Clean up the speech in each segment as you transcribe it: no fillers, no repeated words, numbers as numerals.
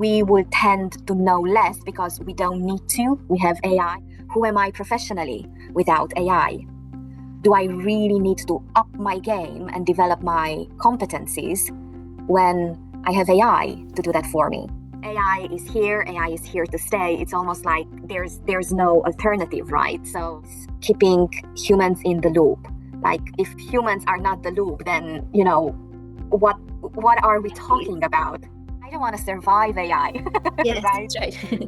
we will tend to know less because we don't need to. We have AI. Who am I professionally without AI? Do I really need to up my game and develop my competencies when I have AI to do that for me? AI is here to stay. It's almost like there's no alternative, right? So keeping humans in the loop. Like if humans are not the loop, then, what are we talking about? I don't want to survive AI. Yes, right? That's right.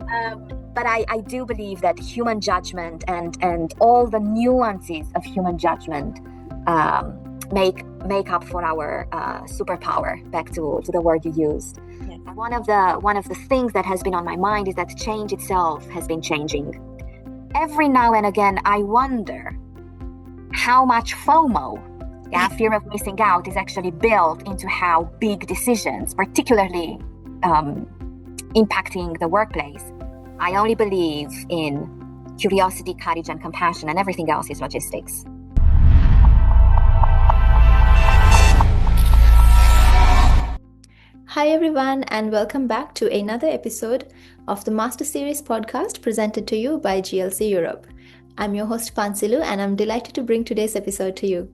But I do believe that human judgment and all the nuances of human judgment make up for our superpower. Back to the word you used. Yes. One of the things that has been on my mind is that change itself has been changing. Every now and again, I wonder how much FOMO, fear of missing out, is actually built into how big decisions, particularly impacting the workplace. I only believe in curiosity, courage, and compassion, and everything else is logistics. Hi everyone, and welcome back to another episode of the Master Series podcast presented to you by GLC Europe. I'm your host Pansilu, and I'm delighted to bring today's episode to you.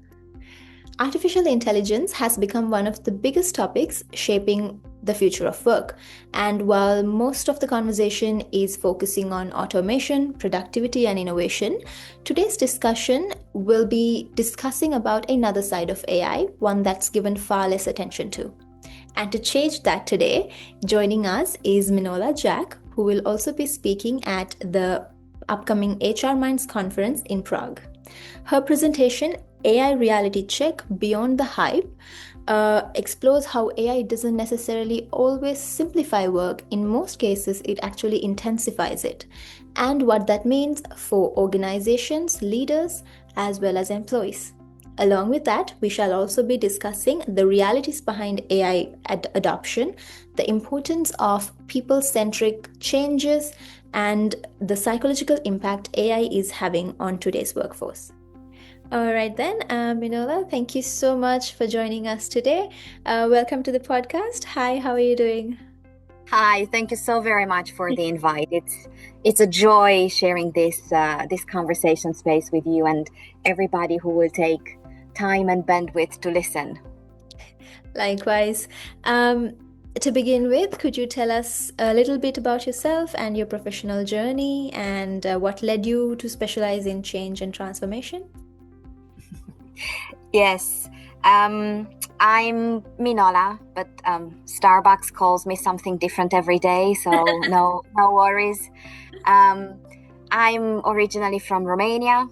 Artificial intelligence has become one of the biggest topics shaping the future of work. And while most of the conversation is focusing on automation, productivity, and innovation, today's discussion will be discussing about another side of AI, one that's given far less attention to. And to change that today, joining us is Minola Jac, who will also be speaking at the upcoming HR Minds conference in Prague. Her presentation, AI Reality Check Beyond the Hype, explores how AI doesn't necessarily always simplify work. In most cases, it actually intensifies it, and what that means for organizations, leaders, as well as employees. Along with that, we shall also be discussing the realities behind AI adoption, the importance of people-centric changes, and the psychological impact AI is having on today's workforce. All right then, Minola, thank you so much for joining us today. Welcome to the podcast. Hi, how are you doing? Hi, thank you so very much for the invite. It's a joy sharing this conversation space with you and everybody who will take time and bandwidth to listen. Likewise. To begin with, could you tell us a little bit about yourself and your professional journey and what led you to specialize in change and transformation? Yes, I'm Minola, but Starbucks calls me something different every day, so no worries. I'm originally from Romania,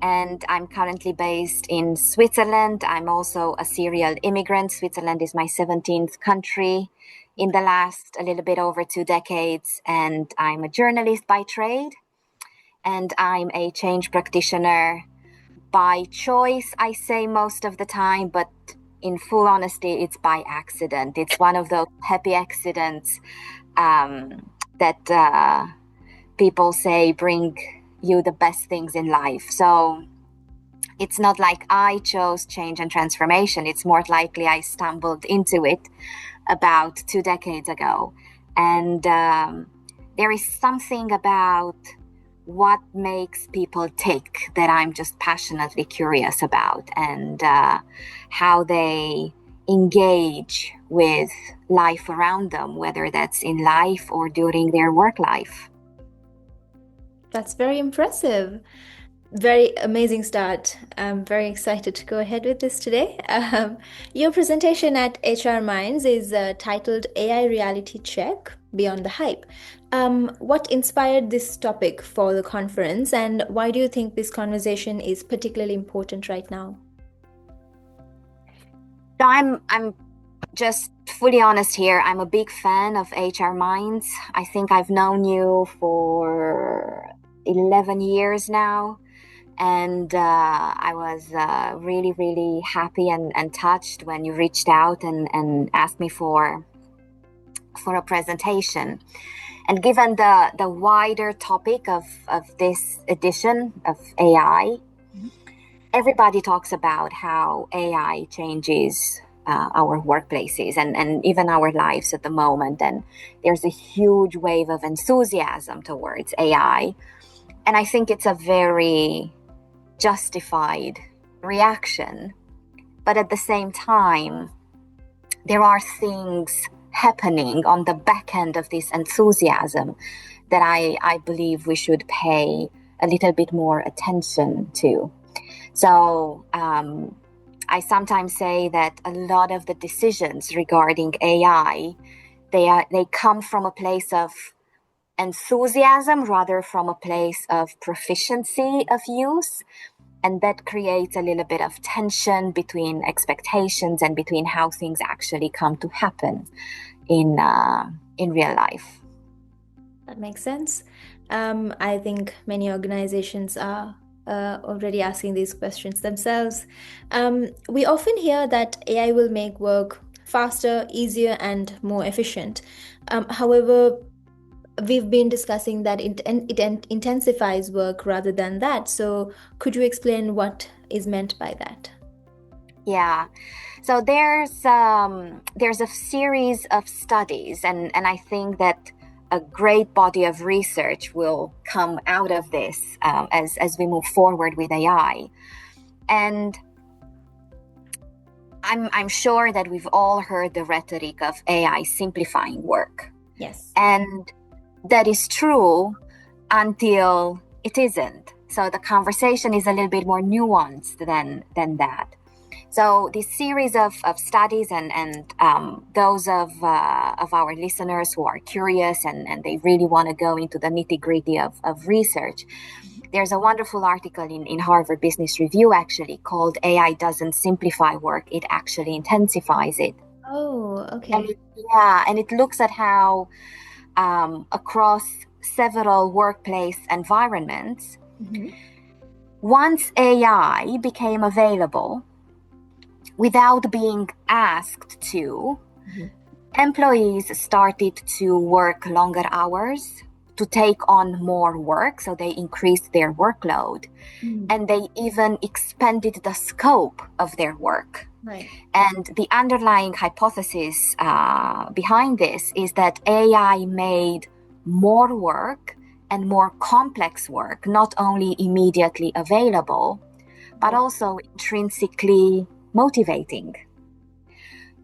and I'm currently based in Switzerland. I'm also a serial immigrant. Switzerland is my 17th country in the last a little bit over 2 decades, and I'm a journalist by trade, and I'm a change practitioner by choice, I say most of the time, but in full honesty, it's by accident. It's one of those happy accidents that people say bring you the best things in life. So it's not like I chose change and transformation. It's more likely I stumbled into it about 2 decades ago. And there is something about what makes people tick that I'm just passionately curious about, and how they engage with life around them, whether that's in life or during their work life. That's very impressive. Very amazing start. I'm very excited to go ahead with this today. Your presentation at HR Minds is titled AI Reality Check Beyond the Hype. What inspired this topic for the conference, and why do you think this conversation is particularly important right now? So I'm just fully honest here. I'm a big fan of HR Minds. I think I've known you for 11 years now. And I was really, really happy and touched when you reached out and asked me for a presentation. And given the wider topic of this edition of AI, everybody talks about how AI changes our workplaces and even our lives at the moment. And there's a huge wave of enthusiasm towards AI. And I think it's a very justified reaction. But at the same time, there are things happening on the back end of this enthusiasm that I believe we should pay a little bit more attention to. So I sometimes say that a lot of the decisions regarding AI, they come from a place of enthusiasm rather from a place of proficiency of use. And that creates a little bit of tension between expectations and between how things actually come to happen in real life. That makes sense. I think many organizations are already asking these questions themselves. We often hear that AI will make work faster, easier, and more efficient. However, we've been discussing that it intensifies work rather than that. So could you explain what is meant by that? Yeah. So there's a series of studies, and I think that a great body of research will come out of this as we move forward with AI. And I'm sure that we've all heard the rhetoric of AI simplifying work. Yes. And that is true until it isn't. So the conversation is a little bit more nuanced than that. So this series of studies and those of our listeners who are curious and they really want to go into the nitty-gritty of research, there's a wonderful article in Harvard Business Review actually called AI Doesn't Simplify Work, It Actually Intensifies It. Oh, okay. And it looks at how across several workplace environments, once AI became available, without being asked to, employees started to work longer hours, to take on more work, so they increased their workload, and they even expanded the scope of their work. Right. And the underlying hypothesis behind this is that AI made more work and more complex work not only immediately available, but also intrinsically motivating.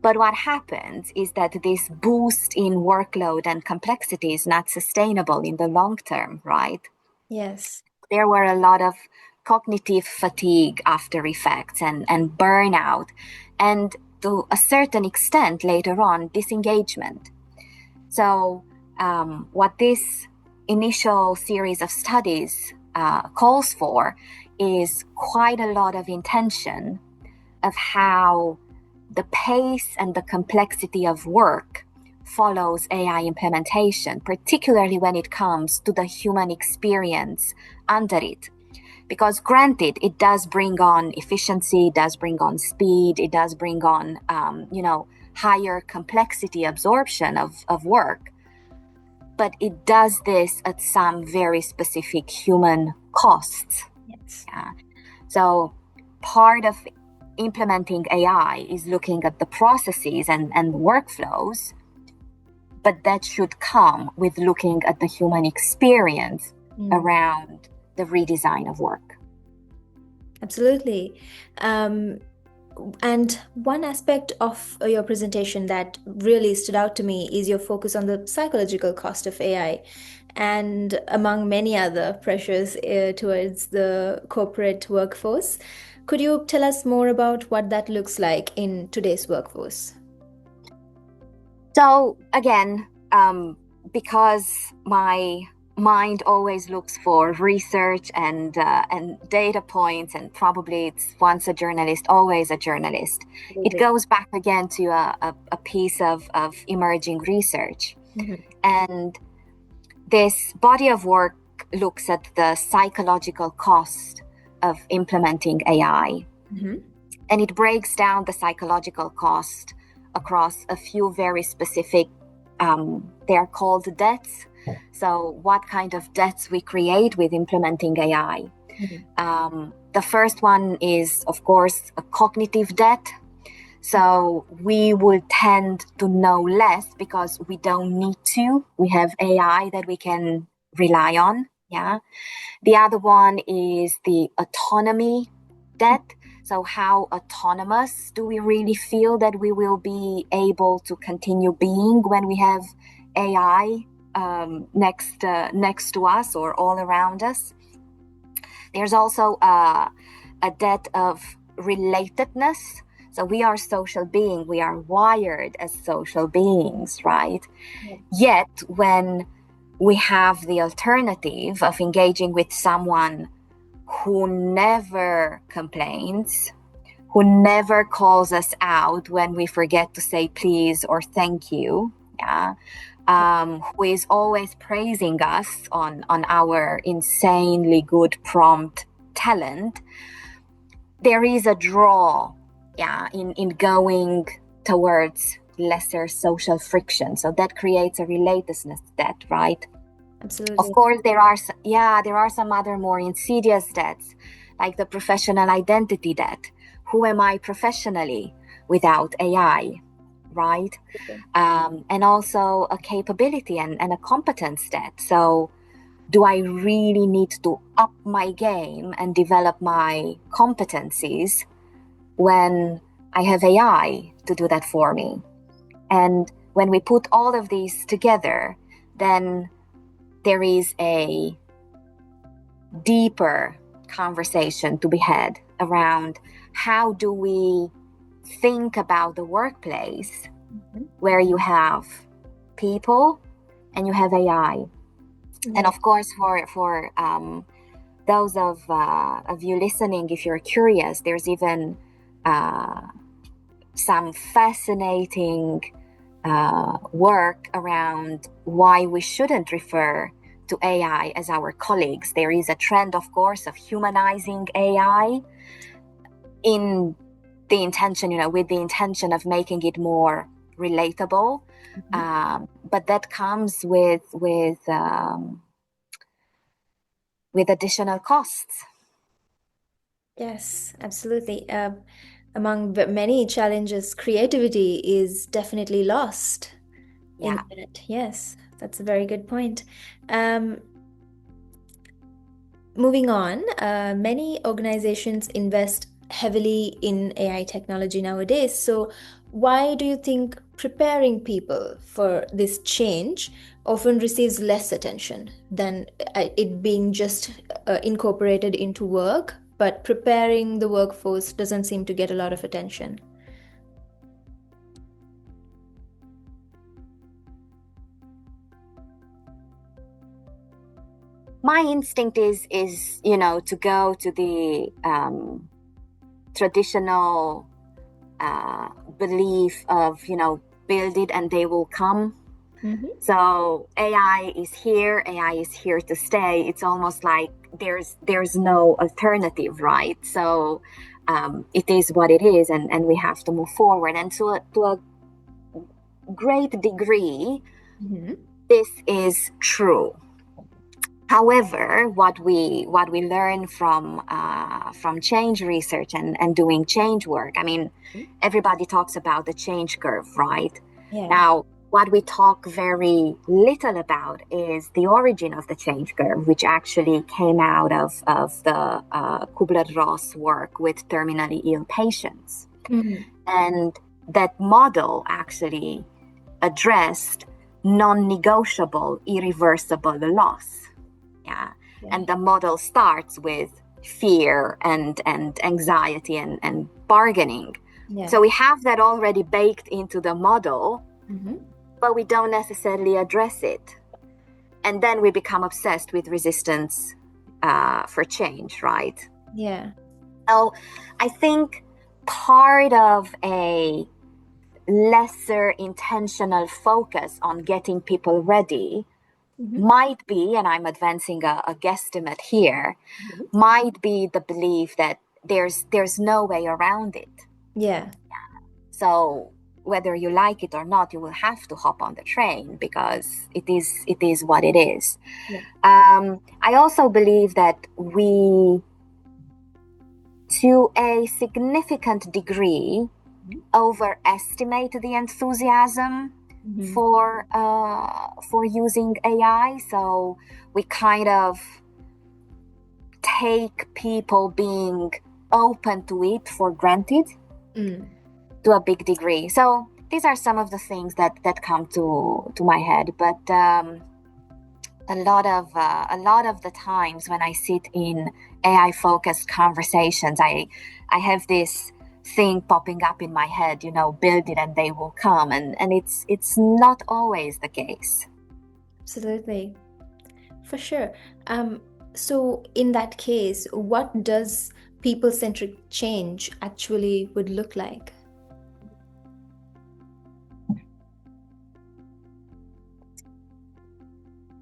But what happens is that this boost in workload and complexity is not sustainable in the long term, right? Yes. There were a lot of cognitive fatigue after effects and burnout, and to a certain extent later on, disengagement. So what this initial series of studies calls for is quite a lot of intention of how the pace and the complexity of work follows AI implementation, particularly when it comes to the human experience under it. Because granted, it does bring on efficiency, it does bring on speed, it does bring on, higher complexity absorption of work. But it does this at some very specific human costs. Yes. Yeah. So part of implementing AI is looking at the processes and workflows, but that should come with looking at the human experience around the redesign of work. Absolutely. And one aspect of your presentation that really stood out to me is your focus on the psychological cost of AI, and among many other pressures towards the corporate workforce. Could you tell us more about what that looks like in today's workforce? So again, because my mind always looks for research and data points, and probably it's once a journalist, always a journalist. It goes back again to a piece of emerging research. And this body of work looks at the psychological cost of implementing AI. And it breaks down the psychological cost across a few very specific, they are called debts. So what kind of debts we create with implementing AI. The first one is, of course, a cognitive debt. So we will tend to know less because we don't need to. We have AI that we can rely on. Yeah. The other one is the autonomy debt. So how autonomous do we really feel that we will be able to continue being when we have AI next to us or all around us? There's also a debt of relatedness. So we are social beings. We are wired as social beings, right? Yeah. Yet when we have the alternative of engaging with someone who never complains, who never calls us out when we forget to say please or thank you, yeah, who is always praising us on our insanely good prompt talent, there is a draw, yeah, in going towards lesser social friction. So that creates a relatedness debt, right? Absolutely. Of course, there are some other more insidious debts, like the professional identity debt. Who am I professionally without AI, right? Okay. And also a capability and a competence debt. So do I really need to up my game and develop my competencies when I have AI to do that for me? And when we put all of these together, then there is a deeper conversation to be had around how do we think about the workplace where you have people and you have AI. And of course, for those of you listening, if you're curious, there's even some fascinating work around why we shouldn't refer to AI as our colleagues. There is a trend, of course, of humanizing AI in the intention, with the intention of making it more relatable. But that comes with additional costs. Yes, absolutely. Among many challenges, creativity is definitely lost in that. Yes, that's a very good point. Moving on, many organizations invest heavily in AI technology nowadays. So, why do you think preparing people for this change often receives less attention than it being just incorporated into work, but preparing the workforce doesn't seem to get a lot of attention? My instinct is to go to the traditional belief of build it and they will come. So AI is here to stay. It's almost like there's no alternative, right? So it is what it is, and we have to move forward. And to a great degree, this is true. However, what we learn from change research and doing change work, I mean, everybody talks about the change curve, right? Yeah. Now, what we talk very little about is the origin of the change curve, which actually came out of the Kubler-Ross work with terminally ill patients. And that model actually addressed non-negotiable, irreversible loss. Yeah. And the model starts with fear and anxiety and bargaining. Yeah. So we have that already baked into the model, but we don't necessarily address it. And then we become obsessed with resistance for change, right? Yeah. So I think part of a lesser intentional focus on getting people ready might be, and I'm advancing a guesstimate here, might be the belief that there's no way around it. Yeah. So whether you like it or not, you will have to hop on the train because it is what it is. Yeah. I also believe that we, to a significant degree, overestimate the enthusiasm for using AI. So we kind of take people being open to it for granted to a big degree. So these are some of the things that come to my head. But a lot of the times when I sit in AI focused conversations, I have this thing popping up in my head, build it and they will come, and it's not always the case. Absolutely, for sure. So in that case, what does people-centric change actually would look like?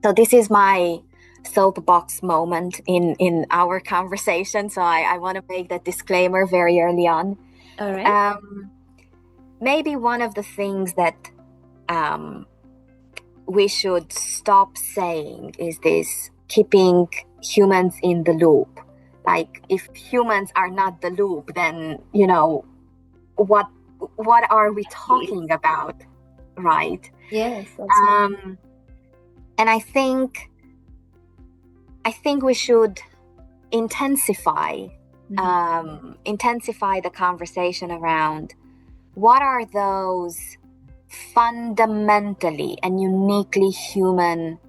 So this is my soapbox moment in our conversation. So I want to make that disclaimer very early on. All right. Maybe one of the things that we should stop saying is this: keeping humans in the loop. Like, if humans are not the loop, then what are we talking about, right? Yes, absolutely. And I think we should intensify the conversation around what are those fundamentally and uniquely human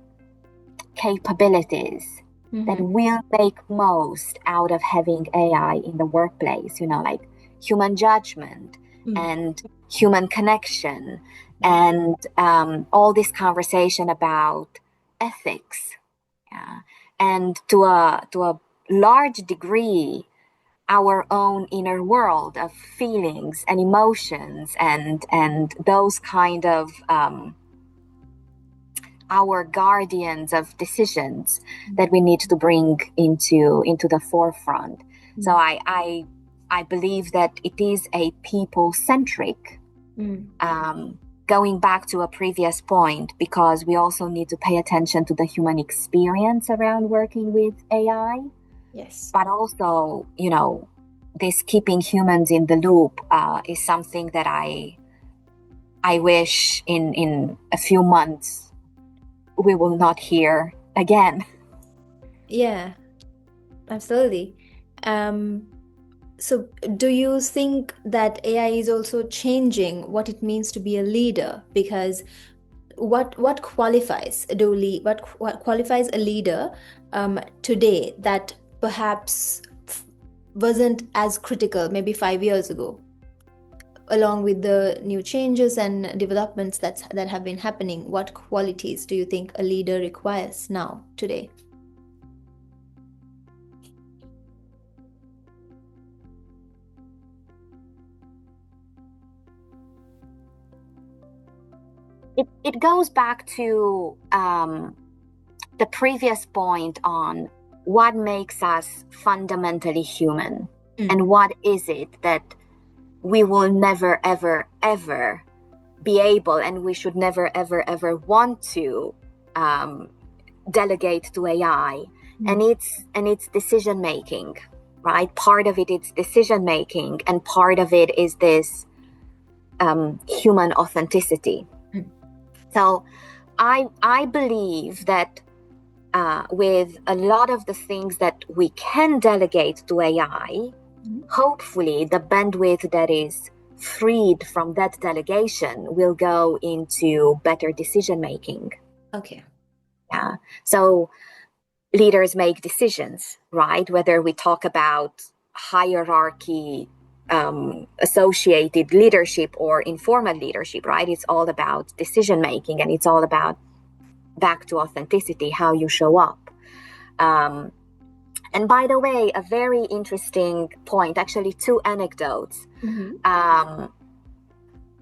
capabilities that will make most out of having AI in the workplace, like human judgment and human connection, and all this conversation about ethics. Yeah. And to a large degree, our own inner world of feelings and emotions and those kind of our guardians of decisions that we need to bring into the forefront. So I believe that it is a people-centric, going back to a previous point, because we also need to pay attention to the human experience around working with AI. Yes. But also, this keeping humans in the loop is something that I wish in a few months we will not hear again. Yeah, absolutely. So do you think that AI is also changing what it means to be a leader? Because what qualifies what qualifies a leader today that perhaps wasn't as critical maybe 5 years ago, along with the new changes and developments that have been happening? What qualities do you think a leader requires now today? It goes back to the previous point on what makes us fundamentally human, and what is it that we will never, ever, ever be able, and we should never, ever, ever want to delegate to AI. And it's decision making, right? Part of it's decision making, and part of it is this human authenticity. So I believe that with a lot of the things that we can delegate to AI, hopefully the bandwidth that is freed from that delegation will go into better decision making. Okay. Yeah. So leaders make decisions, right? Whether we talk about hierarchy associated leadership or informal leadership, right? It's all about decision making, and it's all about back to authenticity, how you show up. And by the way, a very interesting point, actually 2 anecdotes.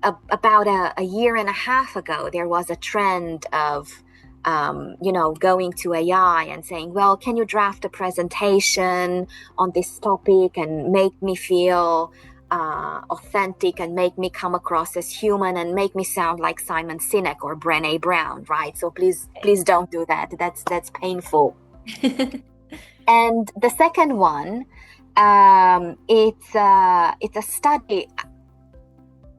About a year and a half ago, there was a trend of going to AI and saying, well, can you draft a presentation on this topic and make me feel authentic and make me come across as human and make me sound like Simon Sinek or Brené Brown, right? So please don't do that. That's painful. And the second one, it's a study.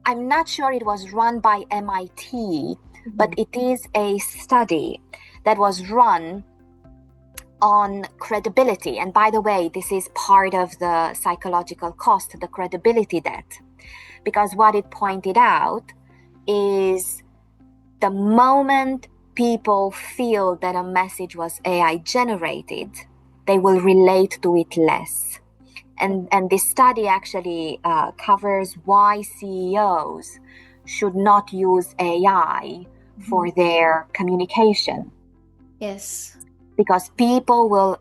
I'm not sure it was run by MIT, but it is a study that was run on credibility. And by the way, this is part of the psychological cost, the credibility debt. Because what it pointed out is the moment people feel that a message was AI generated, they will relate to it less. And this study actually covers why CEOs should not use AI for their communication. Yes. Because people will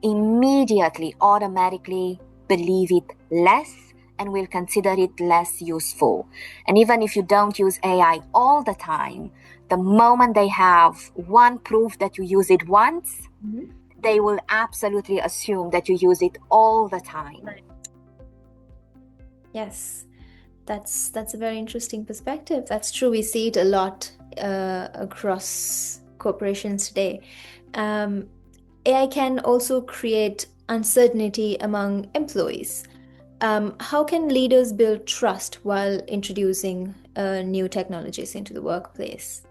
immediately, automatically believe it less and will consider it less useful. And even if you don't use AI all the time, the moment they have one proof that you use it once, they will absolutely assume that you use it all the time. Yes, that's a very interesting perspective. That's true. We see it a lot across corporations today. AI can also create uncertainty among employees. How can leaders build trust while introducing new technologies into the workplace?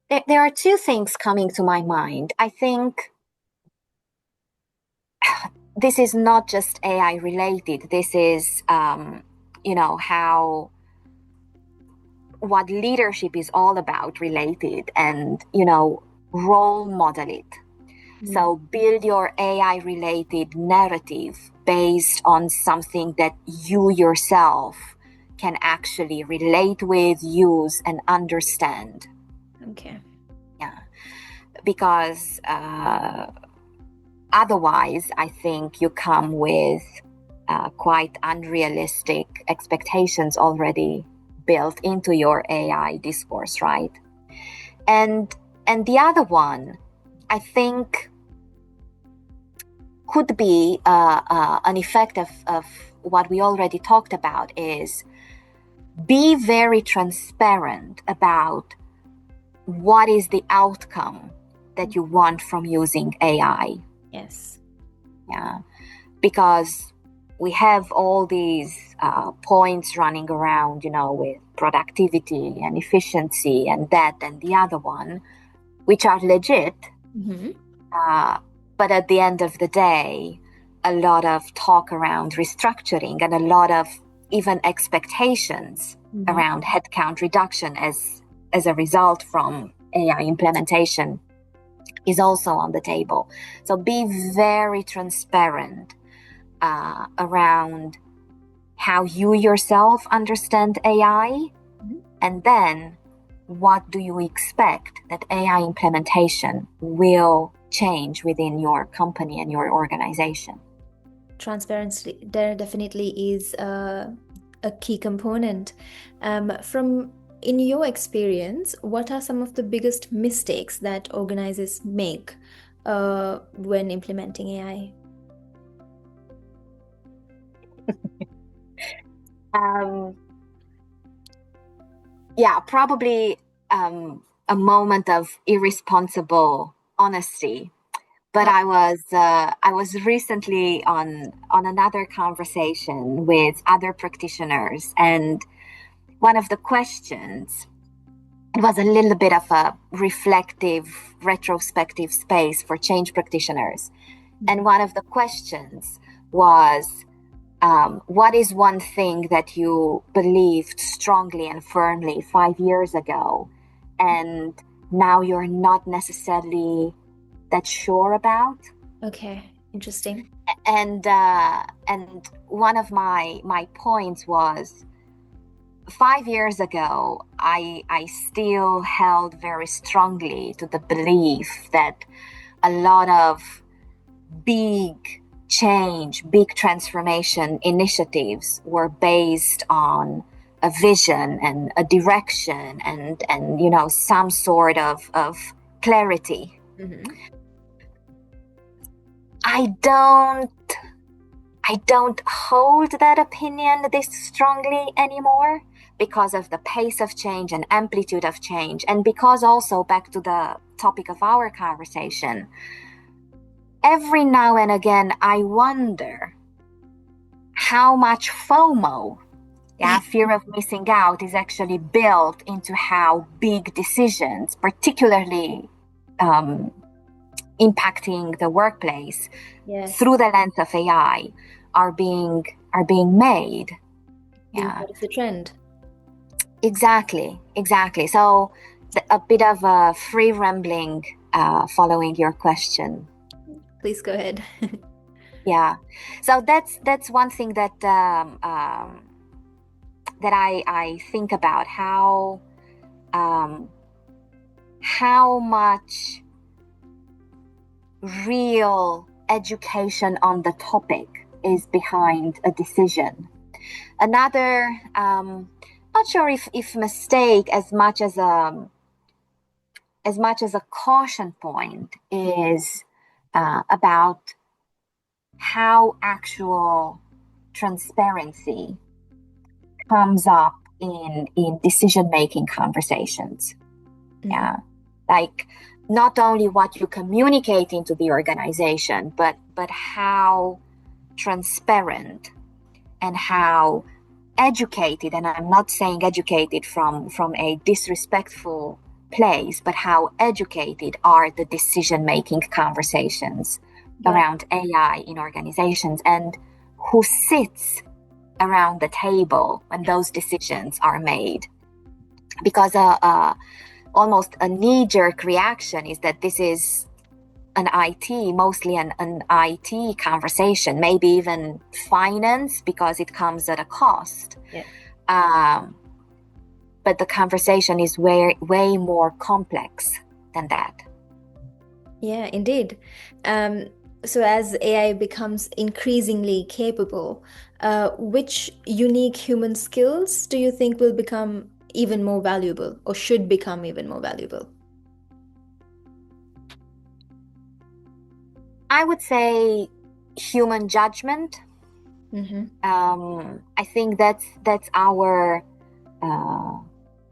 There are two things coming to my mind. I think this is not just AI related. This is, how what leadership is all about related, and, role model it. So build your AI related narrative based on something that you yourself can actually relate with, use, and understand. Okay. Yeah. Because otherwise, I think you come with quite unrealistic expectations already built into your AI discourse, right? And the other one, I think, could be an effect of what we already talked about, is be very transparent about what is the outcome that you want from using AI. Yes. Yeah, because we have all these points running around, with productivity and efficiency and that and the other one, which are legit. But at the end of the day, a lot of talk around restructuring and a lot of even expectations around headcount reduction as a result from AI implementation is also on the table. So be very transparent around how you yourself understand AI, and then what do you expect that AI implementation will change within your company and your organization. Transparency there definitely is a key component. In your experience, what are some of the biggest mistakes that organizers make when implementing AI? Probably a moment of irresponsible honesty. But I was recently on another conversation with other practitioners, and one of the questions, it was a little bit of a reflective, retrospective space for change practitioners. And one of the questions was, what is one thing that you believed strongly and firmly 5 years ago, and now you're not necessarily that sure about? Okay, interesting. And one of my points was, 5 years ago, I still held very strongly to the belief that a lot of big change, big transformation initiatives were based on a vision and a direction and some sort of clarity. I don't hold that opinion this strongly anymore, because of the pace of change and amplitude of change, and because also, back to the topic of our conversation, every now and again I wonder how much FOMO, fear of missing out, is actually built into how big decisions, particularly impacting the workplace through the lens of AI, are being made. Being part of the trend. Exactly. So a bit of a free rambling following your question. Please go ahead. Yeah. So that's one thing that that I think about, how much real education on the topic is behind a decision. Another, not sure if mistake as much as a caution point, is about how actual transparency comes up in decision-making conversations. Yeah, like not only what you communicate into the organization, but how transparent and how educated, and I'm not saying educated from a disrespectful place, but how educated are the decision-making conversations around AI in organizations, and who sits around the table when those decisions are made. Because almost a knee-jerk reaction is that this is mostly an IT conversation, maybe even finance, because it comes at a cost. But the conversation is way more complex than that. Yeah, indeed. So as AI becomes increasingly capable, which unique human skills do you think will become even more valuable, or should become even more valuable? I would say human judgment. I think that's our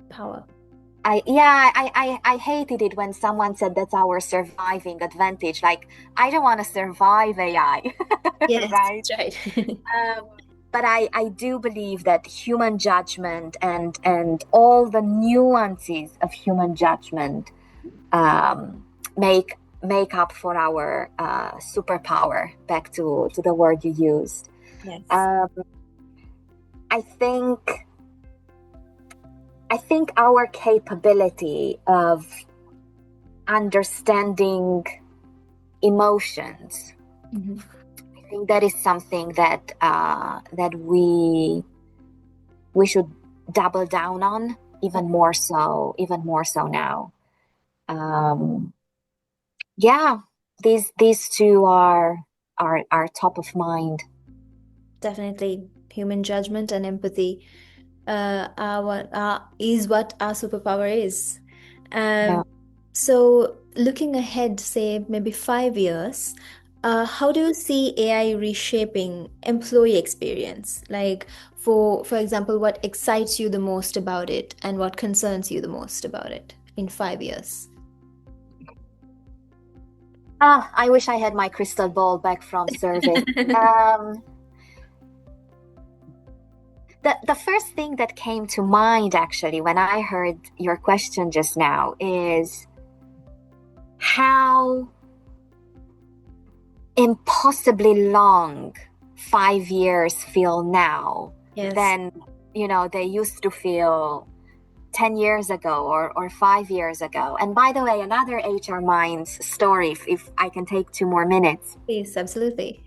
power. I hated it when someone said that's our surviving advantage. Like, I don't want to survive AI. Yes, right? That's right. But I do believe that human judgment and all the nuances of human judgment make up for our superpower. Back to the word you used. Yes. I think our capability of understanding emotions, I think that is something that we should double down on even more so now. These two are top of mind. Definitely, human judgment and empathy is what our superpower is. So looking ahead, say maybe 5 years, how do you see AI reshaping employee experience? Like, for example, what excites you the most about it, and what concerns you the most about it in 5 years? I wish I had my crystal ball back from survey. The first thing that came to mind, actually, when I heard your question just now, is how impossibly long 5 years feel now than they used to feel 10 years ago or 5 years ago. And by the way, another HR Minds story, if I can take 2 more minutes. Please, absolutely.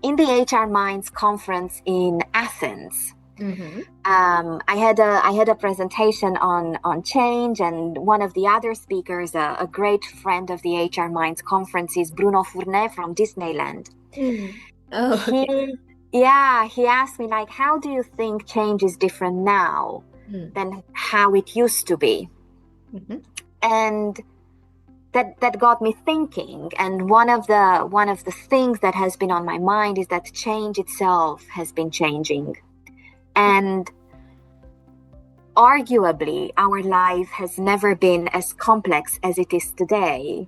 In the HR Minds conference in Athens, I had a presentation on change, and one of the other speakers, a great friend of the HR Minds conference, is Bruno Fournet from Disneyland. He asked me, like, how do you think change is different now than how it used to be? And that got me thinking. And one of the things that has been on my mind is that change itself has been changing. And arguably, our life has never been as complex as it is today.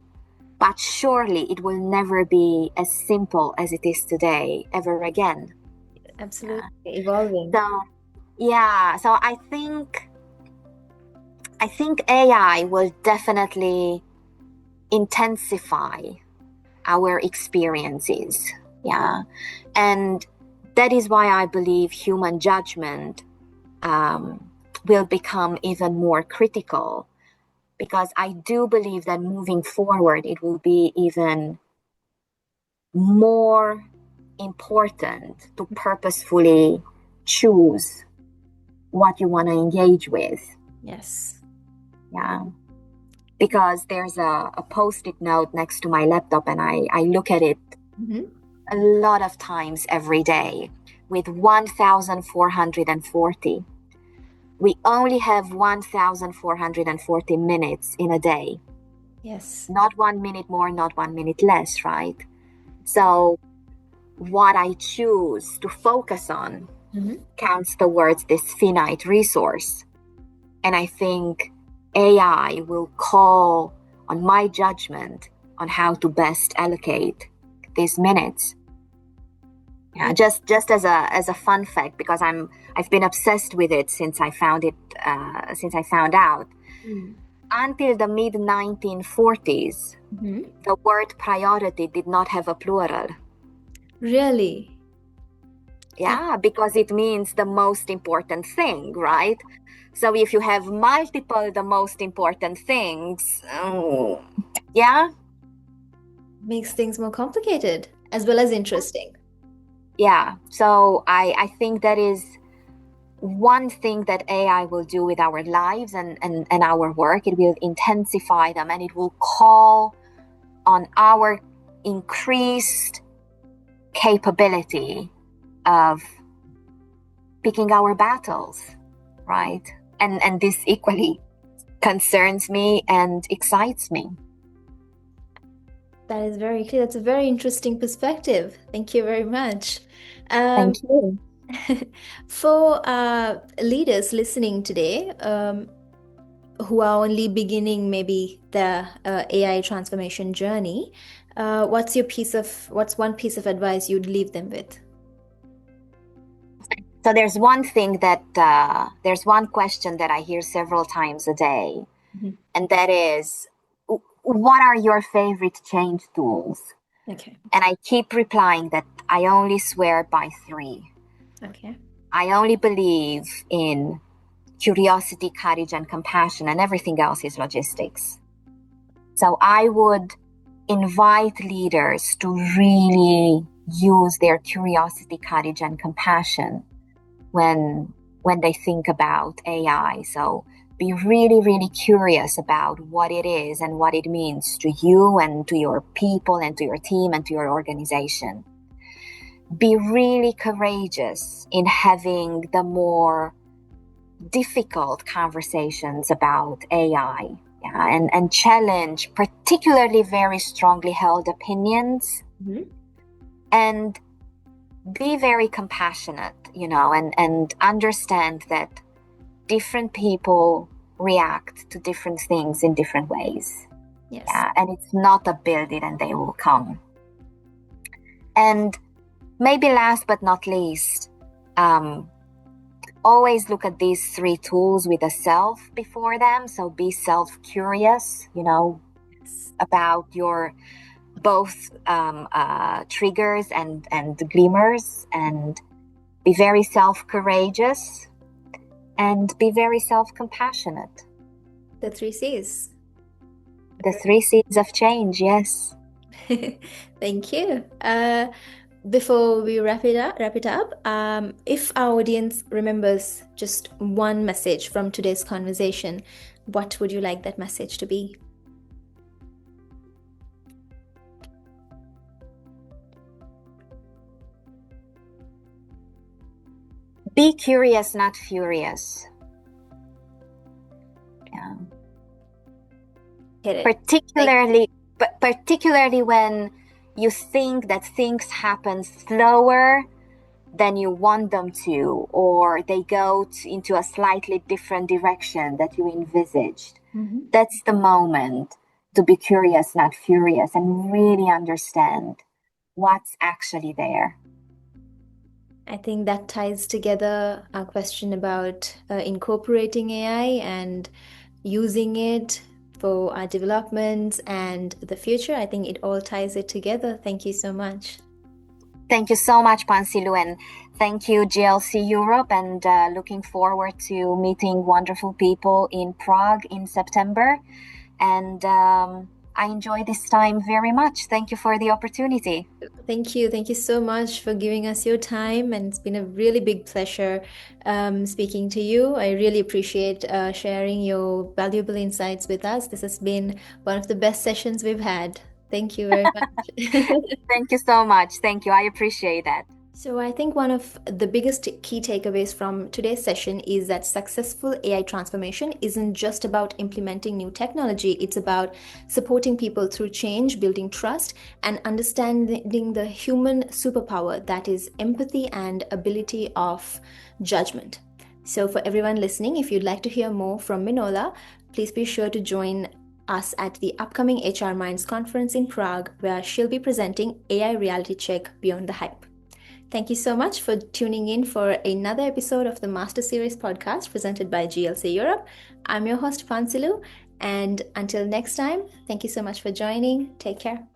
But surely it will never be as simple as it is today ever again. Absolutely. Evolving. So I think AI will definitely intensify our experiences. Yeah. And that is why I believe human judgment will become even more critical, because I do believe that moving forward, it will be even more important to purposefully choose what you want to engage with. Yes. Yeah. Because there's a post-it note next to my laptop, and I look at it a lot of times every day with 1,440. We only have 1,440 minutes in a day. Yes. Not 1 minute more, not 1 minute less, right? So what I choose to focus on counts towards this finite resource. And I think AI will call on my judgment on how to best allocate these minutes. Yeah, just as a fun fact, because I've been obsessed with it since I found out. Until the mid 1940s, the word priority did not have a plural. Really? Yeah, because it means the most important thing, right? So if you have multiple the most important things, yeah, Makes things more complicated as well as interesting. yeah. So I think that is one thing that AI will do with our lives and our work. It will intensify them, and it will call on our increased capability of picking our battles, right? And this equally concerns me and excites me. That is very clear. That's a very interesting perspective. Thank you very much. Thank you. For leaders listening today, who are only beginning maybe the AI transformation journey, what's one piece of advice you'd leave them with? So there's one question that I hear several times a day, and that is, what are your favorite change tools? Okay. And I keep replying that I only swear by 3. Okay. I only believe in curiosity, courage, and compassion, and everything else is logistics. So I would invite leaders to really use their curiosity, courage, and compassion when they think about AI. So be really, really curious about what it is and what it means to you and to your people and to your team and to your organization. Be really courageous in having the more difficult conversations about AI, and challenge particularly very strongly held opinions, and be very compassionate, and understand that different people react to different things in different ways. Yes. And it's not a build it and they will come. And maybe last but not least, always look at these 3 tools with a self before them. So be self-curious, about your both triggers and glimmers, and be very self-courageous and be very self-compassionate. The 3 C's. The 3 C's of change, yes. Thank you. Before we wrap it up, if our audience remembers just one message from today's conversation, what would you like that message to be? Be curious, not furious. Yeah. Particularly when you think that things happen slower than you want them to, or they go into a slightly different direction that you envisaged. That's the moment to be curious, not furious, and really understand what's actually there. I think that ties together our question about incorporating AI and using it for our developments and the future. I think it all ties it together. Thank you so much. Thank you so much, Pansilu, and thank you, GLC Europe, and looking forward to meeting wonderful people in Prague in September. And I enjoy this time very much. Thank you for the opportunity. Thank you. Thank you so much for giving us your time. And it's been a really big pleasure speaking to you. I really appreciate sharing your valuable insights with us. This has been one of the best sessions we've had. Thank you very much. Thank you so much. Thank you. I appreciate that. So I think one of the biggest key takeaways from today's session is that successful AI transformation isn't just about implementing new technology. It's about supporting people through change, building trust, and understanding the human superpower that is empathy and ability of judgment. So for everyone listening, if you'd like to hear more from Minola, please be sure to join us at the upcoming HR Minds conference in Prague, where she'll be presenting AI Reality Check Beyond the Hype. Thank you so much for tuning in for another episode of the Master Series podcast presented by GLC Europe. I'm your host, Pansilu, and until next time, thank you so much for joining. Take care.